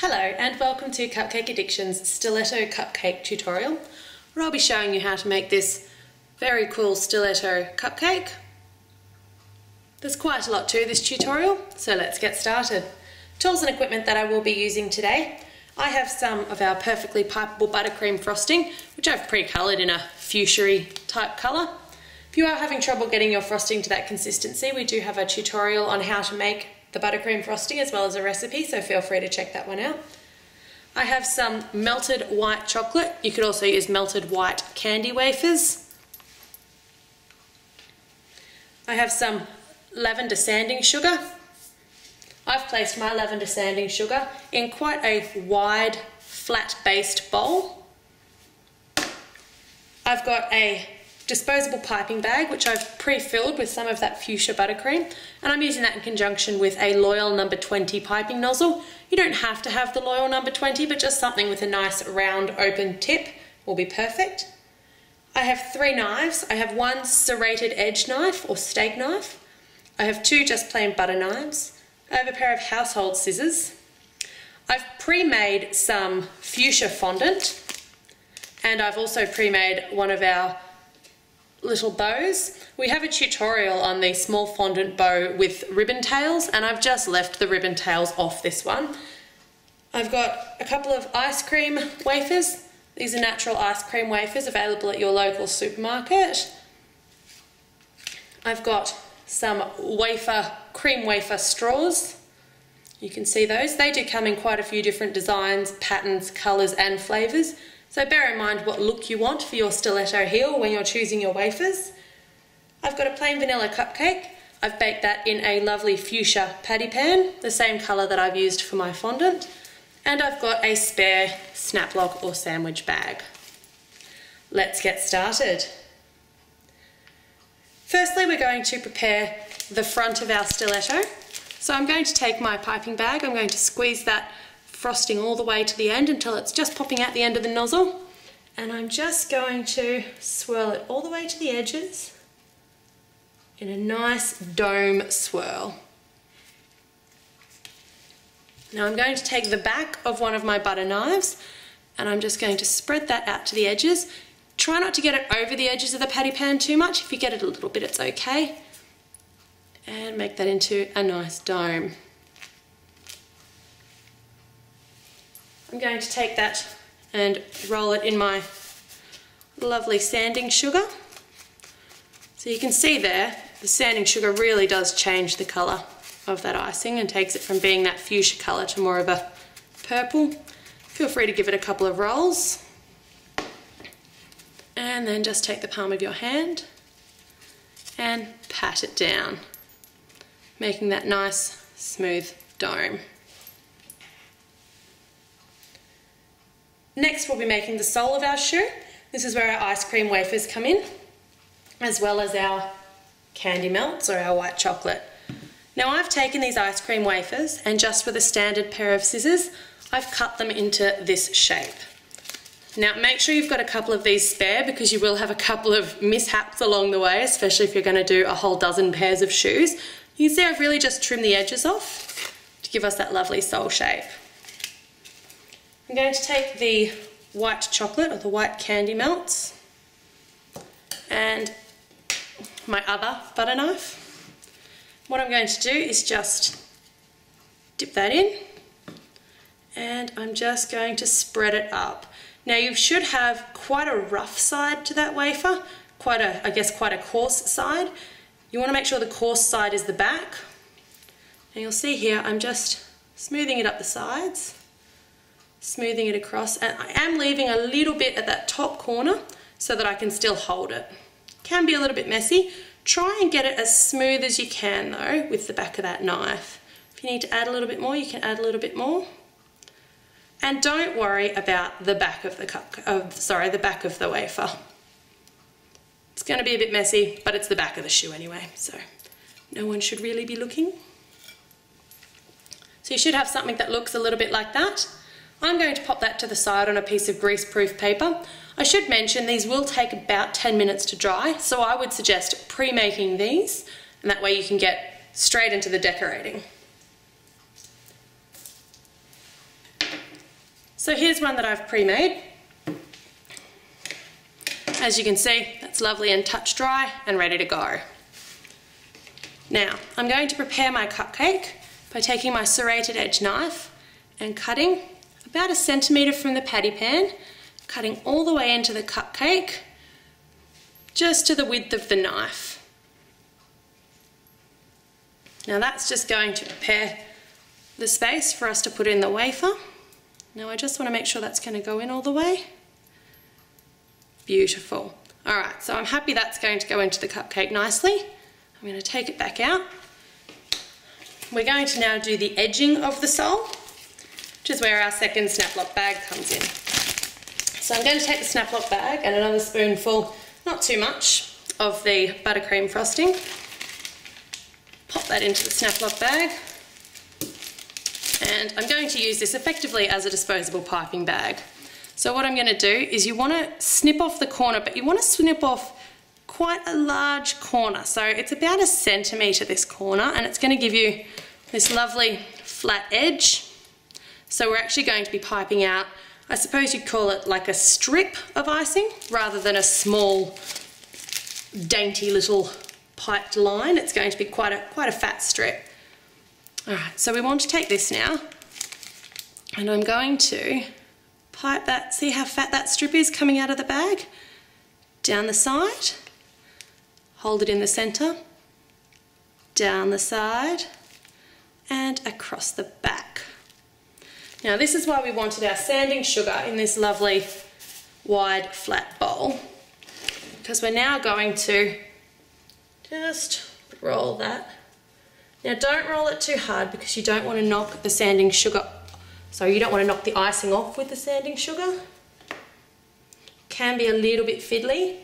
Hello and welcome to Cupcake Addiction's Stiletto Cupcake tutorial, where I'll be showing you how to make this very cool stiletto cupcake. There's quite a lot to this tutorial, so let's get started. Tools and equipment that I will be using today. I have some of our perfectly pipeable buttercream frosting, which I've pre-coloured in a fuchsia type colour. If you are having trouble getting your frosting to that consistency, we do have a tutorial on how to make the buttercream frosting as well as a recipe, so feel free to check that one out. I have some melted white chocolate. You could also use melted white candy wafers. I have some lavender sanding sugar. I've placed my lavender sanding sugar in quite a wide, flat-based bowl. I've got a disposable piping bag which I've pre-filled with some of that fuchsia buttercream, and I'm using that in conjunction with a Loyal number 20 piping nozzle. You don't have to have the Loyal number 20, but just something with a nice round open tip will be perfect. I have 3 knives. I have one serrated edge knife or steak knife. I have 2 just plain butter knives. I have a pair of household scissors. I've pre-made some fuchsia fondant, and I've also pre-made one of our little bows. We have a tutorial on the small fondant bow with ribbon tails, and I've just left the ribbon tails off this one. I've got a couple of ice cream wafers. These are natural ice cream wafers available at your local supermarket. I've got some cream wafer straws. You can see those. They do come in quite a few different designs, patterns, colours and flavours. So bear in mind what look you want for your stiletto heel when you're choosing your wafers. I've got a plain vanilla cupcake. I've baked that in a lovely fuchsia patty pan, the same colour that I've used for my fondant. And I've got a spare snap lock or sandwich bag. Let's get started. Firstly, we're going to prepare the front of our stiletto. So I'm going to take my piping bag, I'm going to squeeze that frosting all the way to the end until it's just popping out the end of the nozzle, and I'm just going to swirl it all the way to the edges in a nice dome swirl. Now I'm going to take the back of one of my butter knives and I'm just going to spread that out to the edges. Try not to get it over the edges of the patty pan too much. If you get it a little bit, it's okay. And make that into a nice dome. I'm going to take that and roll it in my lovely sanding sugar. So you can see there, the sanding sugar really does change the colour of that icing and takes it from being that fuchsia colour to more of a purple. Feel free to give it a couple of rolls. And then just take the palm of your hand and pat it down, making that nice smooth dome. Next we'll be making the sole of our shoe. This is where our ice cream wafers come in, as well as our candy melts or our white chocolate. Now I've taken these ice cream wafers and just with a standard pair of scissors, I've cut them into this shape. Now make sure you've got a couple of these spare because you will have a couple of mishaps along the way, especially if you're going to do a whole dozen pairs of shoes. You can see I've really just trimmed the edges off to give us that lovely sole shape. I'm going to take the white chocolate or the white candy melts and my other butter knife. What I'm going to do is just dip that in and I'm just going to spread it up. Now you should have quite a rough side to that wafer, quite a coarse side. You want to make sure the coarse side is the back. And you'll see here I'm just smoothing it up the sides, smoothing it across, and I am leaving a little bit at that top corner so that I can still hold it. Can be a little bit messy. Try and get it as smooth as you can though with the back of that knife. If you need to add a little bit more, you can add a little bit more. And don't worry about the back of the back of the wafer. It's going to be a bit messy, but it's the back of the shoe anyway, so no one should really be looking. So you should have something that looks a little bit like that. I'm going to pop that to the side on a piece of grease-proof paper. I should mention these will take about 10 minutes to dry, so I would suggest pre-making these, and that way you can get straight into the decorating. So here's one that I've pre-made. As you can see, that's lovely and touch dry and ready to go. Now, I'm going to prepare my cupcake by taking my serrated edge knife and cutting about 1 centimetre from the patty pan, cutting all the way into the cupcake, just to the width of the knife. Now that's just going to prepare the space for us to put in the wafer. Now I just want to make sure that's going to go in all the way. Beautiful. Alright, so I'm happy that's going to go into the cupcake nicely. I'm going to take it back out. We're going to now do the edging of the sole, which is where our second snap lock bag comes in. So I'm going to take the snap lock bag and another spoonful, not too much, of the buttercream frosting. Pop that into the snap lock bag. And I'm going to use this effectively as a disposable piping bag. So what I'm going to do is you want to snip off the corner, but you want to snip off quite a large corner. So it's about 1 centimetre this corner, and it's going to give you this lovely flat edge. So we're actually going to be piping out, I suppose you'd call it like a strip of icing rather than a small dainty little piped line. It's going to be quite a fat strip. Alright, so we want to take this now and I'm going to pipe that, see how fat that strip is coming out of the bag? Down the side, hold it in the centre, down the side and across the back. Now this is why we wanted our sanding sugar in this lovely wide flat bowl, because we're now going to just roll that. Now don't roll it too hard because you don't want to knock the sanding sugar, so you don't want to knock the icing off with the sanding sugar. Can be a little bit fiddly.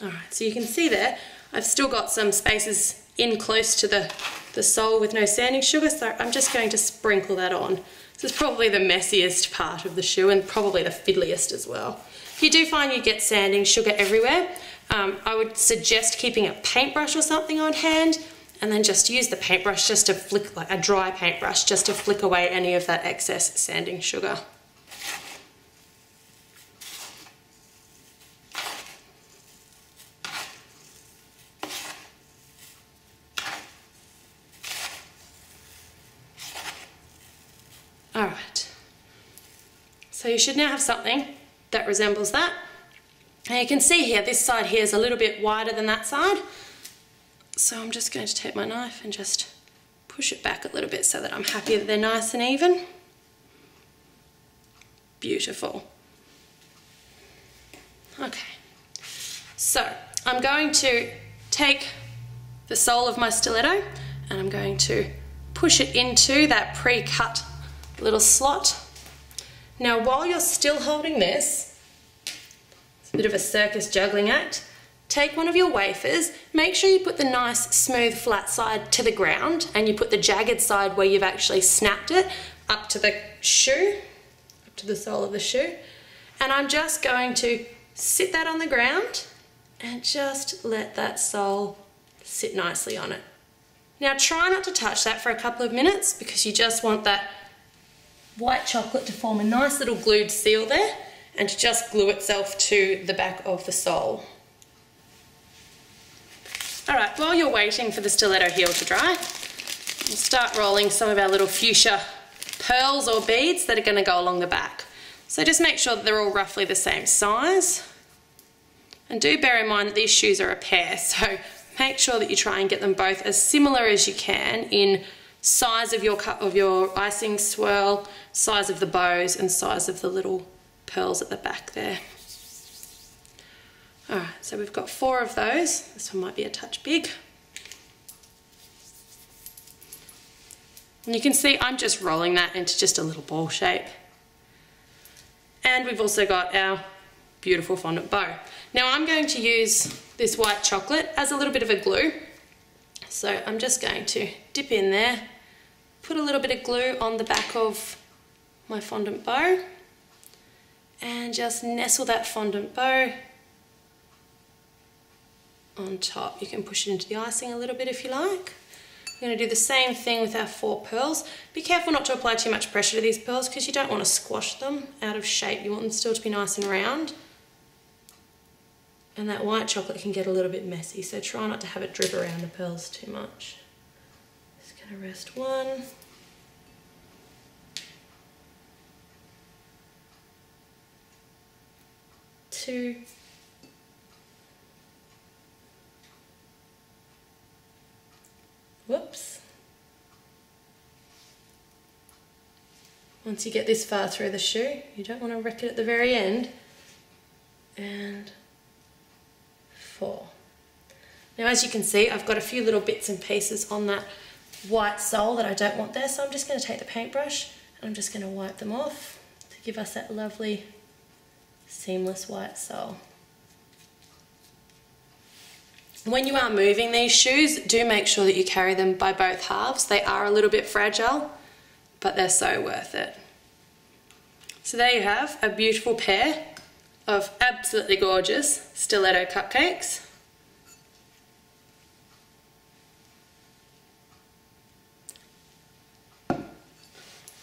Alright, so you can see there, I've still got some spaces in close to the sole with no sanding sugar, so I'm just going to sprinkle that on. This is probably the messiest part of the shoe and probably the fiddliest as well. If you do find you get sanding sugar everywhere, I would suggest keeping a paintbrush or something on hand, and then just use the paintbrush just to flick, like a dry paintbrush, just to flick away any of that excess sanding sugar. Alright, so you should now have something that resembles that. And you can see here, this side here is a little bit wider than that side. So I'm just going to take my knife and just push it back a little bit so that I'm happy that they're nice and even. Beautiful. Okay, so I'm going to take the sole of my stiletto and I'm going to push it into that pre-cut little slot. Now while you're still holding this, it's a bit of a circus juggling act, take one of your wafers, make sure you put the nice smooth flat side to the ground and you put the jagged side where you've actually snapped it up to the shoe, up to the sole of the shoe. And I'm just going to sit that on the ground and just let that sole sit nicely on it. Now try not to touch that for a couple of minutes because you just want that white chocolate to form a nice little glued seal there and to just glue itself to the back of the sole. Alright, while you're waiting for the stiletto heel to dry, we'll start rolling some of our little fuchsia pearls or beads that are going to go along the back. So just make sure that they're all roughly the same size. And do bear in mind that these shoes are a pair, so make sure that you try and get them both as similar as you can in size of your icing swirl, size of the bows and size of the little pearls at the back there. Alright, so we've got 4 of those. This one might be a touch big. And you can see I'm just rolling that into just a little ball shape. And we've also got our beautiful fondant bow. Now I'm going to use this white chocolate as a little bit of a glue. So I'm just going to dip in there, put a little bit of glue on the back of my fondant bow and just nestle that fondant bow on top. You can push it into the icing a little bit if you like. We're going to do the same thing with our 4 pearls. Be careful not to apply too much pressure to these pearls because you don't want to squash them out of shape. You want them still to be nice and round. And that white chocolate can get a little bit messy, so try not to have it drip around the pearls too much. Just going to rest 1. 2. Whoops. Once you get this far through the shoe, you don't want to wreck it at the very end. And 4. Now as you can see, I've got a few little bits and pieces on that white sole that I don't want there, so I'm just going to take the paintbrush and I'm just going to wipe them off to give us that lovely seamless white sole. When you are moving these shoes, do make sure that you carry them by both halves. They are a little bit fragile, but they're so worth it. So there you have a beautiful pair of absolutely gorgeous stiletto cupcakes.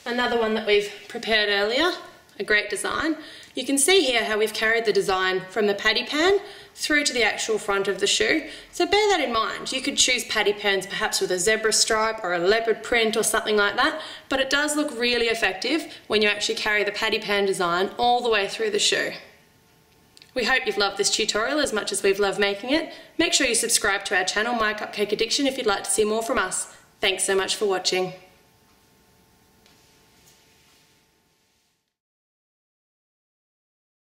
Another one that we've prepared earlier, a great design. You can see here how we've carried the design from the patty pan through to the actual front of the shoe. So bear that in mind. You could choose patty pans perhaps with a zebra stripe or a leopard print or something like that, but it does look really effective when you actually carry the patty pan design all the way through the shoe. We hope you've loved this tutorial as much as we've loved making it. Make sure you subscribe to our channel, My Cupcake Addiction, if you'd like to see more from us. Thanks so much for watching.